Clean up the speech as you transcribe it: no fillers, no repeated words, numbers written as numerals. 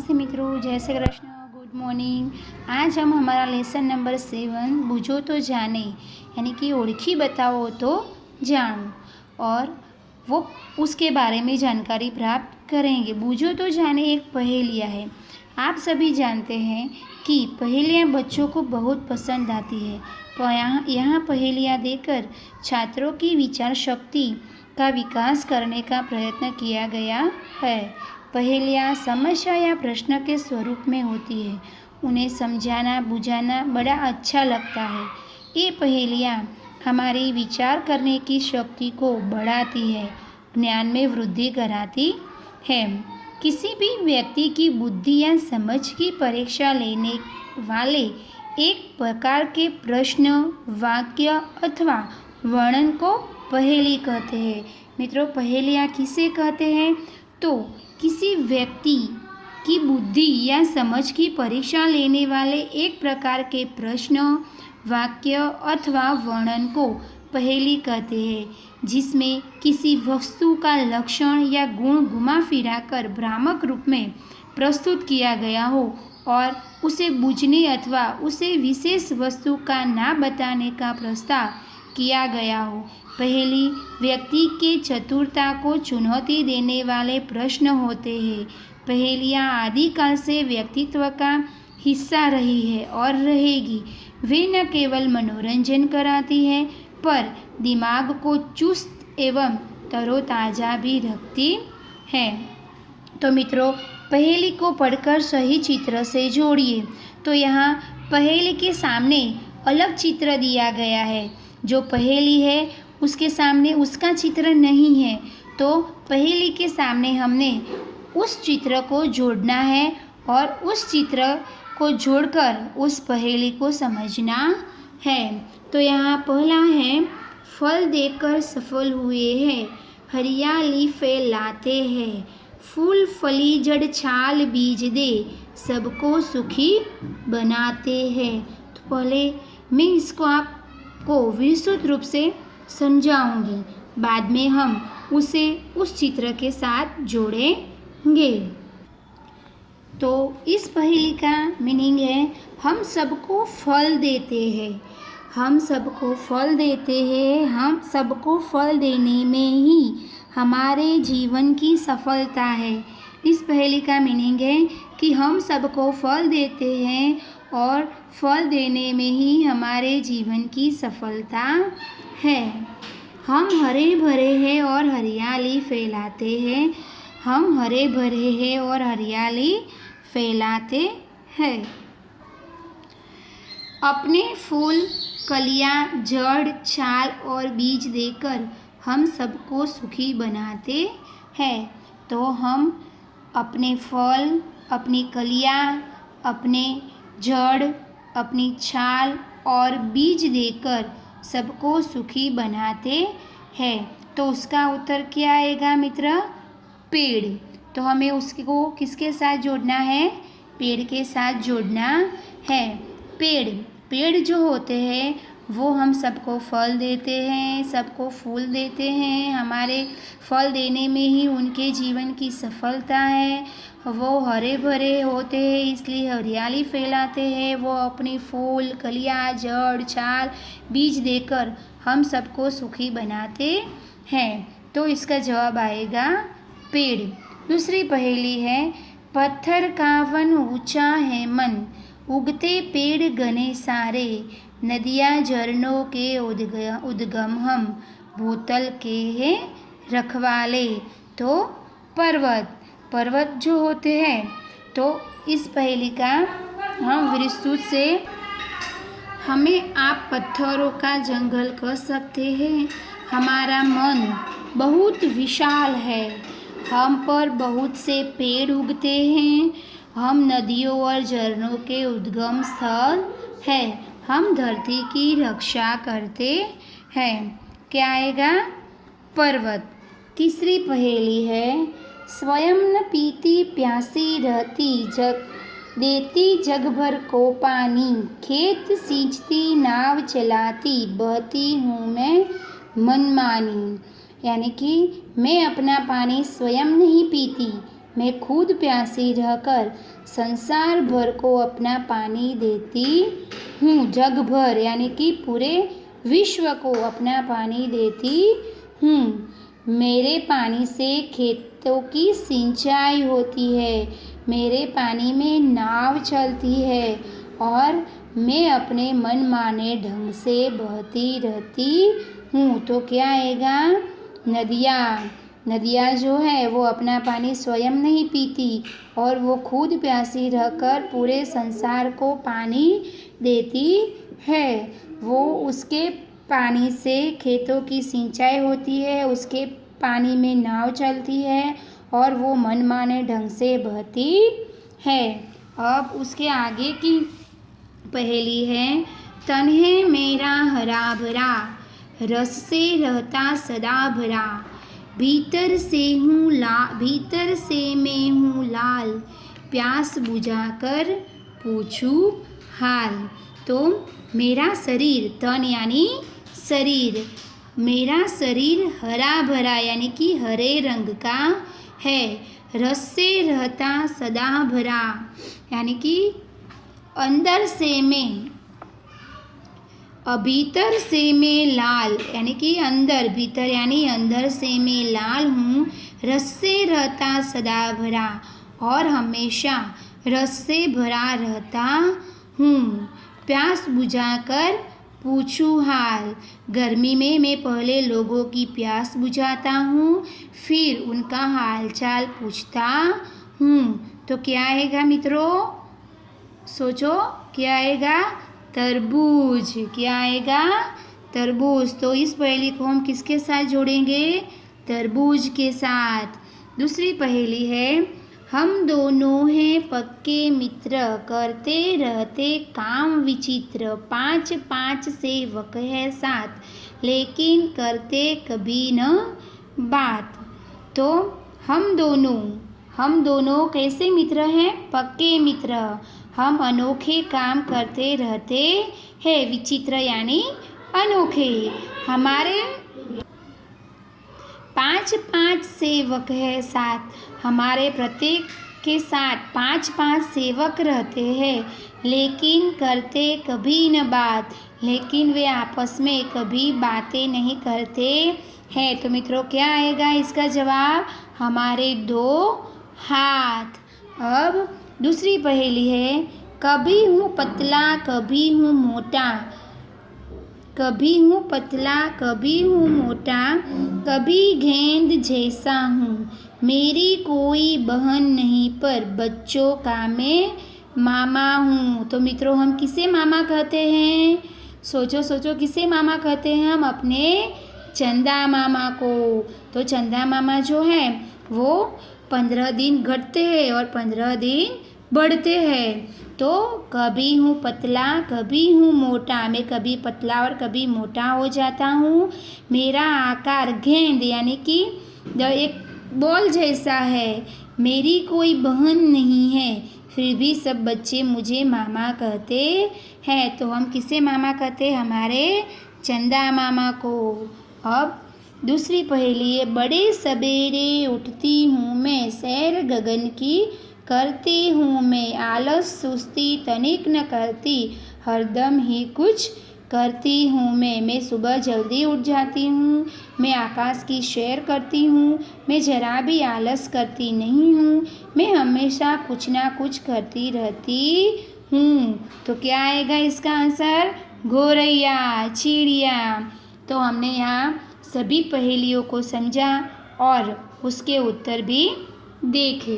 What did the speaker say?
नमस्ते मित्रों, जय श्री कृष्ण, गुड मॉर्निंग। आज हम हमारा लेसन नंबर 7 बूझो तो जाने यानी कि ओळखी बताओ तो जानो और वो उसके बारे में जानकारी प्राप्त करेंगे। बूझो तो जाने एक पहेलिया है। आप सभी जानते हैं कि पहेलियाँ बच्चों को बहुत पसंद आती है। तो यहाँ पहेलियाँ देकर छात्रों की विचार शक्ति का विकास करने का प्रयत्न किया गया है। पहेलियाँ समस्या या प्रश्न के स्वरूप में होती है। उन्हें समझाना बुझाना बड़ा अच्छा लगता है। ये पहेलियाँ हमारी विचार करने की शक्ति को बढ़ाती है, ज्ञान में वृद्धि कराती है। किसी भी व्यक्ति की बुद्धि या समझ की परीक्षा लेने वाले एक प्रकार के प्रश्न, वाक्य अथवा वर्णन को पहेली कहते हैं। मित्रों, पहेलियाँ किसे कहते हैं? तो किसी व्यक्ति की बुद्धि या समझ की परीक्षा लेने वाले एक प्रकार के प्रश्न, वाक्य अथवा वर्णन को पहेली कहते हैं, जिसमें किसी वस्तु का लक्षण या गुण घुमा फिरा कर भ्रामक रूप में प्रस्तुत किया गया हो और उसे बूझने अथवा उसे विशेष वस्तु का ना बताने का प्रस्ताव किया गया हो। पहेली व्यक्ति के चतुरता को चुनौती देने वाले प्रश्न होते हैं। पहेलियाँ आदिकाल से व्यक्तित्व का हिस्सा रही है और रहेगी। वे न केवल मनोरंजन कराती है पर दिमाग को चुस्त एवं तरोताज़ा भी रखती है। तो मित्रों, पहेली को पढ़कर सही चित्र से जोड़िए। तो यहाँ पहेली के सामने अलग चित्र दिया गया है। जो पहेली है उसके सामने उसका चित्र नहीं है, तो पहेली के सामने हमने उस चित्र को जोड़ना है और उस चित्र को जोड़कर उस पहेली को समझना है। तो यहाँ पहला है, फल देकर सफल हुए हैं, हरियाली फैलाते हैं, फूल फली जड़ छाल बीज दे, सबको सुखी बनाते हैं। तो पहले मैं इसको आपको विस्तृत रूप से समझाऊंगी, बाद में हम उसे उस चित्र के साथ जोड़ेंगे। तो इस पहेली का मीनिंग है, हम सबको फल देते हैं, हम सबको फल देते हैं, हम सबको फल देने में ही हमारे जीवन की सफलता है। इस पहेली का मीनिंग है कि हम सबको फल देते हैं और फल देने में ही हमारे जीवन की सफलता है। हम हरे भरे हैं और हरियाली फैलाते हैं, हम हरे भरे हैं और हरियाली फैलाते हैं। अपने फूल, कलियां, जड़, छाल और बीज देकर हम सबको सुखी बनाते हैं। तो हम अपने फल, अपनी कलियां, अपने जड़, अपनी छाल और बीज देकर सबको सुखी बनाते हैं। तो उसका उत्तर क्या आएगा मित्र? पेड़। तो हमें उसको किसके साथ जोड़ना है? पेड़ के साथ जोड़ना है। पेड़ जो होते हैं वो हम सबको फल देते हैं, सबको फूल देते हैं। हमारे फल देने में ही उनके जीवन की सफलता है। वो हरे भरे होते हैं इसलिए हरियाली फैलाते हैं। वो अपनी फूल, कलियां, जड़, छाल, बीज देकर हम सबको सुखी बनाते हैं। तो इसका जवाब आएगा पेड़। दूसरी पहेली है, पत्थर का वन ऊंचा है मन, उगते पेड़ घने सारे, नदियाँ झरनों के उद्गम हम, भूतल के हैं रखवाले। तो पर्वत जो होते हैं, तो इस पहेली का हम विस्तृत से हमें आप पत्थरों का जंगल कह सकते हैं। हमारा मन बहुत विशाल है, हम पर बहुत से पेड़ उगते हैं, हम नदियों और झरनों के उद्गम स्थल है, हम धरती की रक्षा करते हैं। क्या आएगा? पर्वत। तीसरी पहेली है, स्वयं न पीती प्यासी रहती, देती जग भर को पानी, खेत सींचती नाव चलाती, बहती हूँ मैं मनमानी। यानी कि मैं अपना पानी स्वयं नहीं पीती, मैं खुद प्यासी रहकर संसार भर को अपना पानी देती हूँ। जग भर यानी कि पूरे विश्व को अपना पानी देती हूँ। मेरे पानी से खेतों की सिंचाई होती है, मेरे पानी में नाव चलती है और मैं अपने मनमाने ढंग से बहती रहती हूँ। तो क्या आएगा? नदियाँ जो है वो अपना पानी स्वयं नहीं पीती और वो खुद प्यासी रहकर पूरे संसार को पानी देती है। वो उसके पानी से खेतों की सिंचाई होती है, उसके पानी में नाव चलती है और वो मनमाने ढंग से बहती है। अब उसके आगे की पहेली है, तन है मेरा हरा भरा, रस से रहता सदा भरा, भीतर से मैं हूँ लाल, प्यास बुझाकर पूछूं हाल। तो मेरा शरीर, तन यानी शरीर, मेरा शरीर हरा भरा यानी कि हरे रंग का है। रस से रहता सदा भरा यानी कि अंदर से मैं, भीतर से मैं लाल यानी कि अंदर, भीतर यानी अंदर से मैं लाल हूँ। रस से रहता सदा भरा और हमेशा रस से भरा रहता हूँ। प्यास बुझाकर पूछूं हाल, गर्मी में मैं पहले लोगों की प्यास बुझाता हूँ, फिर उनका हाल चाल पूछता हूँ। तो क्या आएगा मित्रों? सोचो, क्या आएगा? तरबूज। क्या आएगा? तरबूज। तो इस पहेली को हम किसके साथ जोड़ेंगे? तरबूज के साथ। दूसरी पहेली है, हम दोनों हैं पक्के मित्र, करते रहते काम विचित्र, 5 सेवक है साथ, लेकिन करते कभी न बात। तो हम दोनों कैसे मित्र हैं? पक्के मित्र। हम अनोखे काम करते रहते हैं, विचित्र यानी अनोखे। हमारे 5 सेवक है साथ, हमारे प्रत्येक के साथ 5 सेवक रहते हैं, लेकिन करते कभी न बात, लेकिन वे आपस में कभी बातें नहीं करते हैं। तो मित्रों क्या आएगा इसका जवाब? हमारे 2 हाथ। अब दूसरी पहेली है, कभी हूँ पतला कभी हूँ मोटा, कभी हूँ पतला कभी हूँ मोटा, कभी गेंद जैसा हूँ, मेरी कोई बहन नहीं पर बच्चों का मैं मामा हूँ। तो मित्रों हम किसे मामा कहते हैं? सोचो किसे मामा कहते हैं? हम अपने चंदा मामा को। तो चंदा मामा जो है वो 15 दिन घटते हैं और 15 दिन बढ़ते हैं। तो कभी हूँ पतला कभी हूँ मोटा, मैं कभी पतला और कभी मोटा हो जाता हूँ। मेरा आकार गेंद यानी कि एक बॉल जैसा है, मेरी कोई बहन नहीं है, फिर भी सब बच्चे मुझे मामा कहते हैं। तो हम किसे मामा कहते हैं? हमारे चंदा मामा को। अब दूसरी पहेली है, बड़े सवेरे उठती हूँ मैं, सैर गगन की करती हूँ मैं, आलस सुस्ती तनिक न करती, हरदम ही कुछ करती हूँ मैं सुबह जल्दी उठ जाती हूँ, मैं आकाश की सैर करती हूँ, मैं जरा भी आलस करती नहीं हूँ, मैं हमेशा कुछ ना कुछ करती रहती हूँ। तो क्या आएगा इसका आंसर? गौरैया, चिड़िया। तो हमने यहाँ सभी पहेलियों को समझा और उसके उत्तर भी देखे।